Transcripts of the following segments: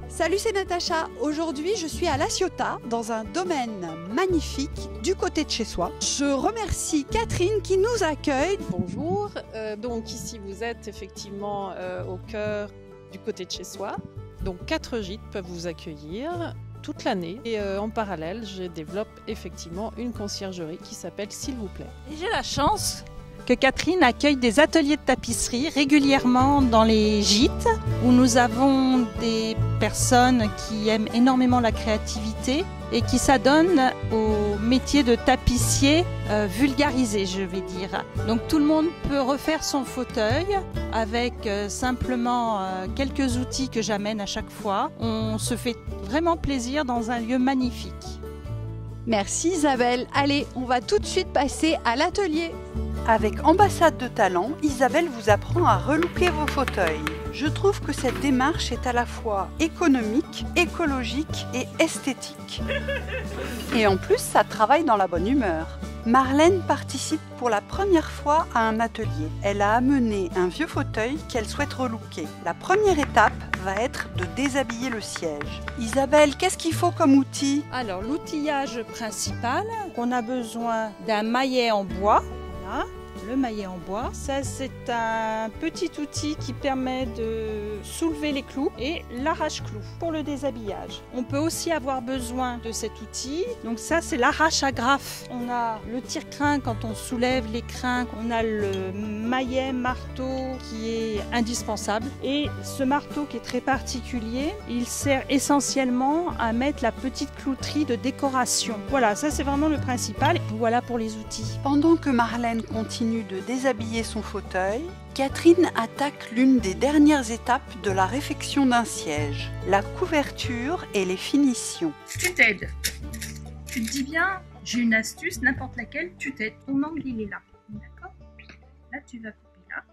Salut, c'est Natacha. Aujourd'hui, je suis à La Ciotat, dans un domaine magnifique du côté de chez soi. Je remercie Catherine qui nous accueille. Bonjour, donc ici vous êtes effectivement au cœur du côté de chez soi. Donc 4 gîtes peuvent vous accueillir toute l'année. Et en parallèle, je développe effectivement une conciergerie qui s'appelle S'il vous plaît. Et j'ai la chance que Catherine accueille des ateliers de tapisserie régulièrement dans les gîtes où nous avons des personnes qui aiment énormément la créativité et qui s'adonnent au métier de tapissier vulgarisé, je vais dire. Donc tout le monde peut refaire son fauteuil avec simplement quelques outils que j'amène à chaque fois. On se fait vraiment plaisir dans un lieu magnifique. Merci Isabelle. Allez, on va tout de suite passer à l'atelier. Avec Ambassade de Talent, Isabelle vous apprend à relooker vos fauteuils. Je trouve que cette démarche est à la fois économique, écologique et esthétique. Et en plus, ça travaille dans la bonne humeur. Marlène participe pour la première fois à un atelier. Elle a amené un vieux fauteuil qu'elle souhaite relooker. La première étape va être de déshabiller le siège. Isabelle, qu'est-ce qu'il faut comme outil? Alors l'outillage principal, on a besoin d'un maillet en bois. Voilà, le maillet en bois. Ça, c'est un petit outil qui permet de soulever les clous et l'arrache-clou pour le déshabillage. On peut aussi avoir besoin de cet outil. Donc ça, c'est l'arrache-agrafe. On a le tire-crin quand on soulève les crins. On a le maillet marteau qui est indispensable. Et ce marteau qui est très particulier, il sert essentiellement à mettre la petite clouterie de décoration. Voilà, ça c'est vraiment le principal. Voilà pour les outils. Pendant que Marlène continue de déshabiller son fauteuil, Catherine attaque l'une des dernières étapes de la réfection d'un siège, la couverture et les finitions. Tu t'aides. Tu te dis bien, j'ai une astuce, n'importe laquelle, tu t'aides. Ton angle, il est là. D'accord? Là, tu vas couper là.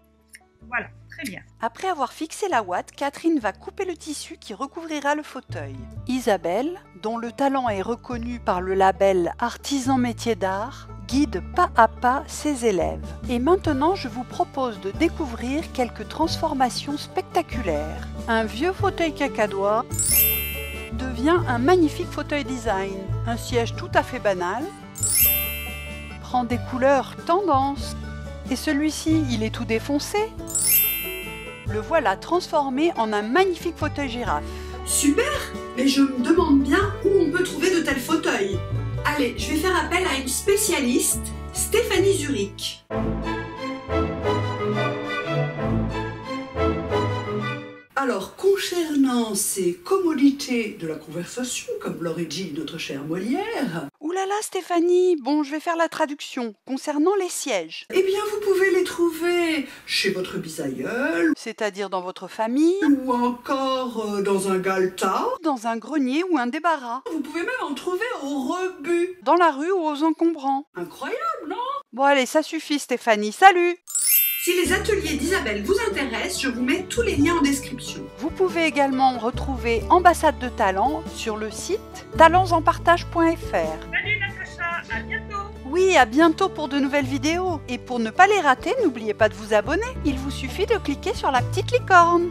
Voilà, très bien. Après avoir fixé la ouate, Catherine va couper le tissu qui recouvrira le fauteuil. Isabelle, dont le talent est reconnu par le label Artisan Métier d'Art, guide pas à pas ses élèves. Et maintenant, je vous propose de découvrir quelques transformations spectaculaires. Un vieux fauteuil cacadois devient un magnifique fauteuil design. Un siège tout à fait banal prend des couleurs tendance. Et celui-ci, il est tout défoncé. Le voilà transformé en un magnifique fauteuil girafe. Super! Mais je me demande bien où on peut trouver de tels fauteuils. Allez, je vais faire appel à une spécialiste, Stéphanie Zurich. Alors, concernant ces commodités de la conversation, comme l'aurait dit notre chère Molière... Ouh là là Stéphanie, bon je vais faire la traduction. Concernant les sièges. Eh bien, vous pouvez les trouver chez votre bisaïeul, C'est-à-dire dans votre famille, ou encore dans un galetas. dans un grenier ou un débarras, Vous pouvez même en trouver au rebut. dans la rue ou aux encombrants. Incroyable, non? Bon allez, ça suffit Stéphanie, salut! Si les ateliers d'Isabelle vous intéressent, je vous mets tous les liens en description. Vous pouvez également retrouver Ambassade de Talent sur le site talentsenpartage.fr. Salut Natacha, à bientôt. Oui, à bientôt pour de nouvelles vidéos. Et pour ne pas les rater, n'oubliez pas de vous abonner. Il vous suffit de cliquer sur la petite licorne.